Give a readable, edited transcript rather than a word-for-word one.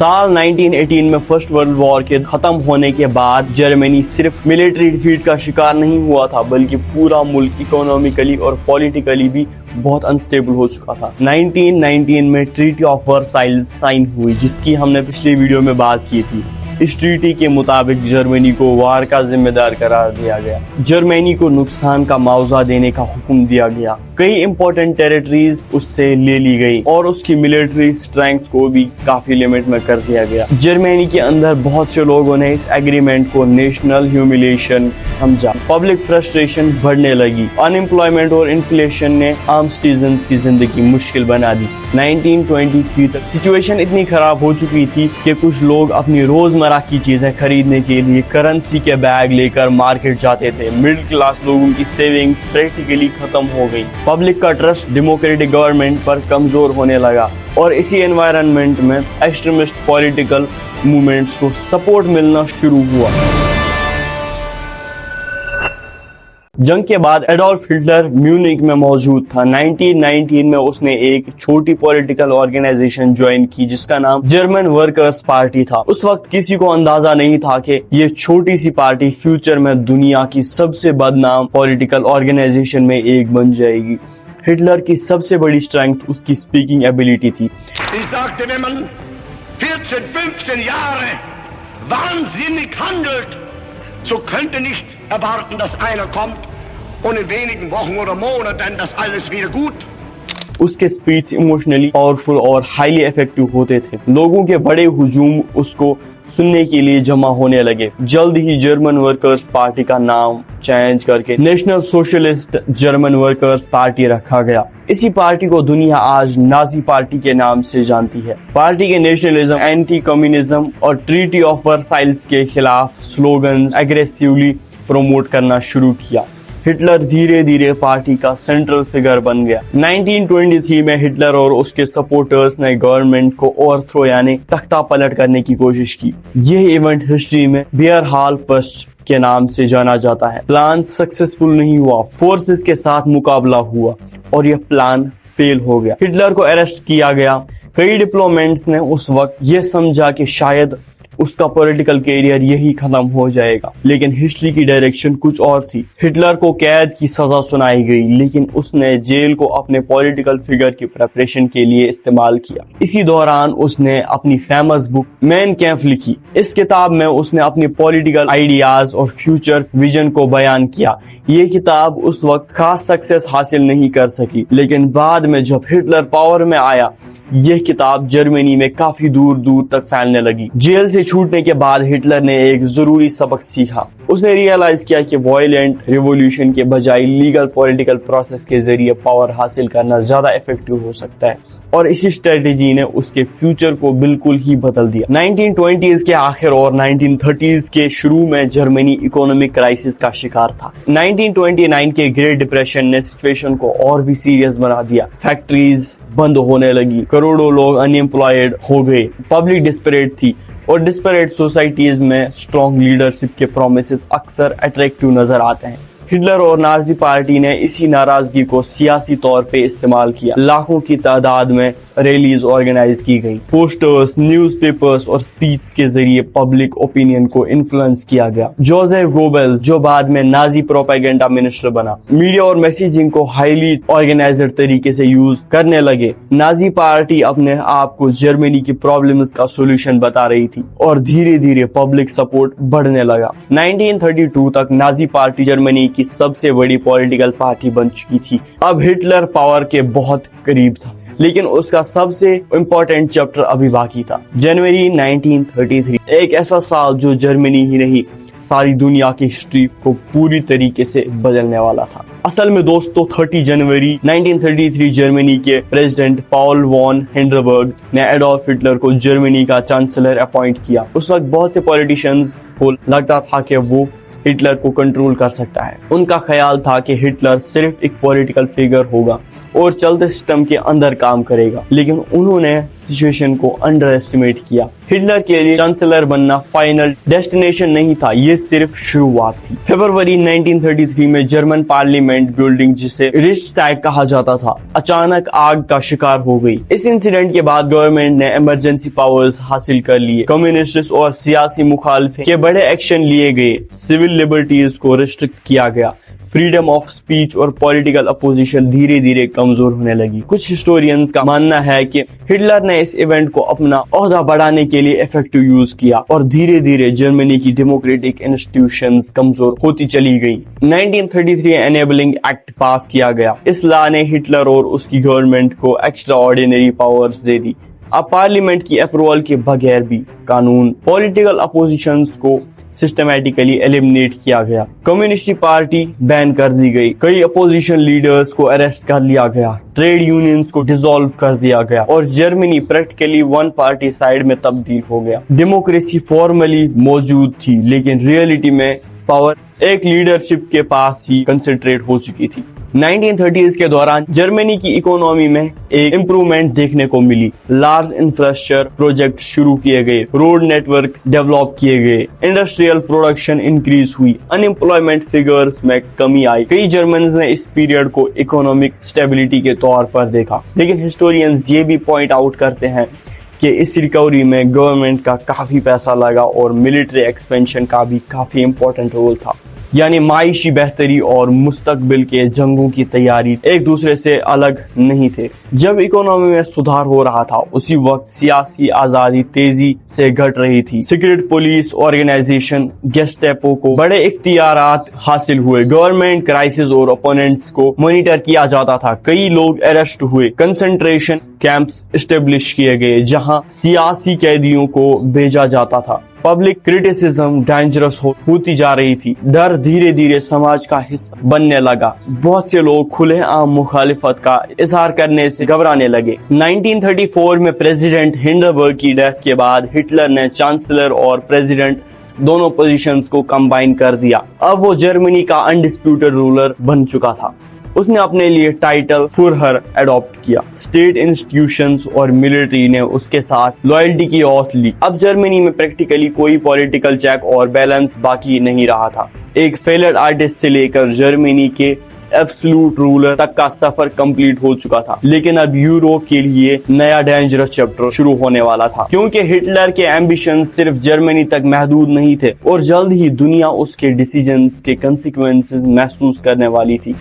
साल 1918 में first world war के खत्म होने के बाद जर्मनी सिर्फ मिलिट्री डिफीट का शिकार नहीं हुआ था, बल्कि पूरा मुल्क इकोनॉमिकली और पॉलिटिकली भी बहुत अनस्टेबल हो चुका था। 1919 में ट्रीटी ऑफ वर्साइल्स साइन हुई, जिसकी हमने पिछली वीडियो में बात की थी। इस ट्रीटी के मुताबिक जर्मनी को वार का जिम्मेदार करार दिया गया। जर्मनी को नुकसान का मुआवजा देने का हुक्म दिया गया। कई इंपॉर्टेंट टेरिटरीज उससे ले ली गई और उसकी मिलिट्री स्ट्रेंथ को भी काफी लिमिट में कर दिया गया। जर्मनी के अंदर बहुत से लोगों ने इस एग्रीमेंट को नेशनल ह्यूमिलिएशन समझा। पब्लिक फ्रस्ट्रेशन बढ़ने लगी। अनएम्प्लॉयमेंट और इन्फ्लेशन ने आम सिटीजन्स की जिंदगी मुश्किल बना दी। 1923 तक सिचुएशन इतनी खराब हो चुकी थी कि कुछ लोग अपनी रोजमर्रा की चीजें खरीदने के लिए करेंसी के बैग लेकर मार्केट जाते थे। मिडिल क्लास लोगों की सेविंग्स प्रैक्टिकली खत्म हो गई। पब्लिक का ट्रस्ट डेमोक्रेटिक गवर्नमेंट पर कमजोर होने लगा और इसी एनवायरनमेंट में एक्सट्रीमिस्ट पॉलिटिकल मूवमेंट्स को सपोर्ट मिलना शुरू हुआ। जंग के बाद एडोल्फ हिटलर म्यूनिक में मौजूद था। 1919 में उसने एक छोटी पॉलिटिकल ऑर्गेनाइजेशन ज्वाइन की जिसका नाम जर्मन वर्कर्स पार्टी था। उस वक्त किसी को अंदाजा नहीं था कि ये छोटी सी पार्टी फ्यूचर में दुनिया की सबसे बदनाम पॉलिटिकल ऑर्गेनाइजेशन में एक बन जाएगी। हिटलर की सबसे बड़ी स्ट्रेंथ उसकी स्पीकिंग एबिलिटी थी। So könnte nicht erwarten, dass einer kommt und in wenigen Wochen oder Monaten das alles wieder gut. उसके स्पीच इमोशनली पावरफुल और हाईली इफेक्टिव होते थे। लोगों के बड़े हुजूम उसको सुनने के लिए जमा होने लगे। जल्द ही जर्मन वर्कर्स पार्टी का नाम चेंज करके national socialist German workers party रखा गया। इसी पार्टी को दुनिया आज नाजी पार्टी के नाम से जानती है। पार्टी के नेशनलिज्म, एंटी कम्युनिज्म और ट्रीटी ऑफ वर्साइल्स के खिलाफ स्लोगन एग्रेसिवली प्रमोट करना शुरू किया। हिटलर धीरे धीरे पार्टी का सेंट्रल फिगर बन गया। 1923 में हिटलर और उसके सपोर्टर्स ने गवर्नमेंट को ओवरथ्रो यानी तख्ता पलट करने की कोशिश की। यह इवेंट हिस्ट्री में बियरहाल पस्ट के नाम से जाना जाता है। प्लान सक्सेसफुल नहीं हुआ। फोर्सेस के साथ मुकाबला हुआ और यह प्लान फेल हो गया। हिटलर को अरेस्ट किया गया। कई डिप्लोमेट्स ने उस वक्त यह समझा कि शायद उसका पॉलिटिकल कैरियर यही खत्म हो जाएगा, लेकिन हिस्ट्री की डायरेक्शन कुछ और थी। हिटलर को कैद की सजा सुनाई गई, लेकिन उसने जेल को अपने पॉलिटिकल फिगर की प्रिपरेशन के लिए इस्तेमाल किया। इसी दौरान उसने अपनी फेमस बुक मैन कैम्प लिखी। इस किताब में उसने अपनी पॉलिटिकल आइडियाज और फ्यूचर विजन को बयान किया। ये किताब उस वक्त खास सक्सेस हासिल नहीं कर सकी, लेकिन बाद में जब हिटलर पावर में आया, यह किताब जर्मनी में काफी दूर दूर तक फैलने लगी। जेल से छूटने के बाद हिटलर ने एक जरूरी सबक सीखा। उसने रियलाइज किया कि वायलेंट रिवॉल्यूशन के बजाय लीगल पॉलिटिकल प्रोसेस के जरिए पावर हासिल करना ज्यादा इफेक्टिव हो सकता है, और इसी स्ट्रेटेजी ने उसके फ्यूचर को बिल्कुल ही बदल दिया। 1920s के आखिर और 1930s के शुरू में जर्मनी इकोनॉमिक क्राइसिस का शिकार था। 1929 के ग्रेट डिप्रेशन ने सिचुएशन को और भी सीरियस बना दिया। फैक्ट्रीज बंद होने लगी, करोड़ों लोग अनएम्प्लॉयड हो गए, पब्लिक डिस्परेट थी, और डिस्परेट सोसाइटीज में स्ट्रॉन्ग लीडरशिप के प्रोमिसेस अक्सर अट्रैक्टिव नजर आते हैं। हिटलर और नाजी पार्टी ने इसी नाराजगी को सियासी तौर पे इस्तेमाल किया। लाखों की तादाद में रैलीज ऑर्गेनाइज की गई। पोस्टर्स, न्यूज़पेपर्स और स्पीच के जरिए पब्लिक ओपिनियन को इन्फ्लुएंस किया गया। जोसेफ गोबेल्स, जो बाद में नाजी प्रोपेगेंडा मिनिस्टर बना, मीडिया और मैसेजिंग को हाईली ऑर्गेनाइज्ड तरीके से यूज करने लगे। नाजी पार्टी अपने आप को जर्मनी की प्रॉब्लम्स का सोल्यूशन बता रही थी और धीरे धीरे पब्लिक सपोर्ट बढ़ने लगा। 1932 तक नाजी पार्टी जर्मनी की सबसे बड़ी पॉलिटिकल पार्टी बन चुकी थी। अब हिटलर पावर के बहुत करीब था, लेकिन उसका सबसे इम्पोर्टेंट चैप्टर अभी बाकी था। जनवरी 1933, एक ऐसा साल जो जर्मनी ही नहीं सारी दुनिया की हिस्ट्री को पूरी तरीके से बदलने वाला था। असल में दोस्तों 30 जनवरी 1933 जर्मनी के प्रेसिडेंट पाउल वॉन हिंडनबर्ग ने एडोल्फ हिटलर को जर्मनी का चांसलर अपॉइंट किया। उस वक्त बहुत से पॉलिटिशियंस को लगता था कि वो हिटलर को कंट्रोल कर सकता है। उनका ख्याल था कि हिटलर सिर्फ एक पॉलिटिकल फिगर होगा اور چلتے سسٹم کے اندر کام کرے گا، لیکن انہوں نے سچویشن کو انڈر ایسٹیمیٹ کیا۔ ہٹلر کے لیے چانسلر بننا فائنل ڈیسٹینیشن نہیں تھا، یہ صرف شروعات تھی۔ فروری 1933 میں جرمن پارلیمنٹ بلڈنگ، جسے ریچ ٹیگ کہا جاتا تھا، اچانک آگ کا شکار ہو گئی۔ اس انسیڈنٹ کے بعد گورنمنٹ نے ایمرجنسی پاورز حاصل کر لیے، کمیونسٹ اور سیاسی مخالفین کے بڑے ایکشن لیے گئے، سول لبرٹیز کو ریسٹرکٹ کیا گیا، فریڈم آف سپیچ اور پولیٹیکل اپوزیشن دھیرے دھیرے کمزور ہونے لگی۔ کچھ ہسٹورینز کا ماننا ہے کہ ہٹلر نے اس ایونٹ کو اپنا عہدہ بڑھانے کے لیے افیکٹو یوز کیا اور دھیرے دھیرے جرمنی کی ڈیموکریٹک انسٹیٹیوشنز کمزور ہوتی چلی گئی۔ 1933 انیبلنگ ایکٹ پاس کیا گیا۔ اس لا نے ہٹلر اور اس کی گورنمنٹ کو ایکسٹرا آرڈینری پاورز دے دی۔ اب پارلیمنٹ کی اپروول کے بغیر بھی قانون پولیٹیکل اپوزیشنز کو سسٹمیٹیکلی ایلیمنیٹ کیا گیا۔ کمیونسٹ پارٹی بین کر دی گئی، کئی اپوزیشن لیڈرز کو اریسٹ کر لیا گیا، ٹریڈ یونینز کو ڈیزالو کر دیا گیا اور Germany practically one party side میں تبدیل ہو گیا۔ ڈیموکریسی فارملی موجود تھی، لیکن ریئلٹی میں پاور ایک لیڈرشپ کے پاس ہی کنسنٹریٹ ہو چکی تھی۔ 1930s کے دوران جرمنی کی اکانومی میں ایک امپرومنٹ دیکھنے کو ملی۔ لارج انفراسٹرکچر پروجیکٹ شروع کیے گئے، روڈ نیٹ ورکس ڈیولپ کیے گئے، انڈسٹریل پروڈکشن انکریز ہوئی، ان ایمپلائمنٹ فگرز میں کمی آئی۔ کئی جرمنز نے اس پیریڈ کو اکنامک اسٹیبلٹی کے طور پر دیکھا، لیکن ہسٹورینز یہ بھی پوائنٹ آؤٹ کرتے ہیں کہ اس ریکوری میں گورنمنٹ کا کافی پیسہ لگا اور ملٹری ایکسپینشن کا بھی کافی امپورٹنٹ رول تھا، یعنی معاشی بہتری اور مستقبل کے جنگوں کی تیاری ایک دوسرے سے الگ نہیں تھے۔ جب اکانومی میں سدھار ہو رہا تھا، اسی وقت سیاسی آزادی تیزی سے گھٹ رہی تھی۔ سیکرٹ پولیس آرگنائزیشن گیسٹاپو کو بڑے اختیارات حاصل ہوئے، گورنمنٹ کرائسس اور اپوننٹس کو مانیٹر کیا جاتا تھا، کئی لوگ اریسٹ ہوئے، کنسنٹریشن کیمپس اسٹیبلش کیے گئے جہاں سیاسی قیدیوں کو بھیجا جاتا تھا۔ پبلک کرٹیسزم ڈینجرس ہوتی جا رہی تھی، ڈر دھیرے دھیرے سماج کا حصہ بننے لگا، بہت سے لوگ کھلے عام مخالفت کا اظہار کرنے سے گھبرانے لگے۔ 1934 میں پریزیڈنٹ ہنڈربرگ کی ڈیتھ کے بعد ہٹلر نے چانسلر اور پریزیڈنٹ دونوں پوزیشنز کو کمبائن کر دیا۔ اب وہ جرمنی کا انڈسپیوٹڈ رولر بن چکا تھا۔ اس نے اپنے لیے ٹائٹل فورہر اڈاپٹ کیا، اسٹیٹ انسٹیٹیوشنز اور ملٹری نے اس کے ساتھ لائلٹی کی اوتھ لی۔ اب جرمنی میں پریکٹیکلی کوئی پولیٹیکل چیک اور بیلنس باقی نہیں رہا تھا۔ ایک فیلڈ آرٹسٹ سے لے کر جرمنی کے ایبسلوٹ رولر تک کا سفر کمپلیٹ ہو چکا تھا، لیکن اب یوروپ کے لیے نیا ڈینجرس چیپٹر شروع ہونے والا تھا، کیونکہ ہٹلر کے ایمبیشن صرف جرمنی تک محدود نہیں تھے اور جلد ہی دنیا اس کے ڈیسیژنز کے کنسیکوینسز محسوس کرنے والی تھی۔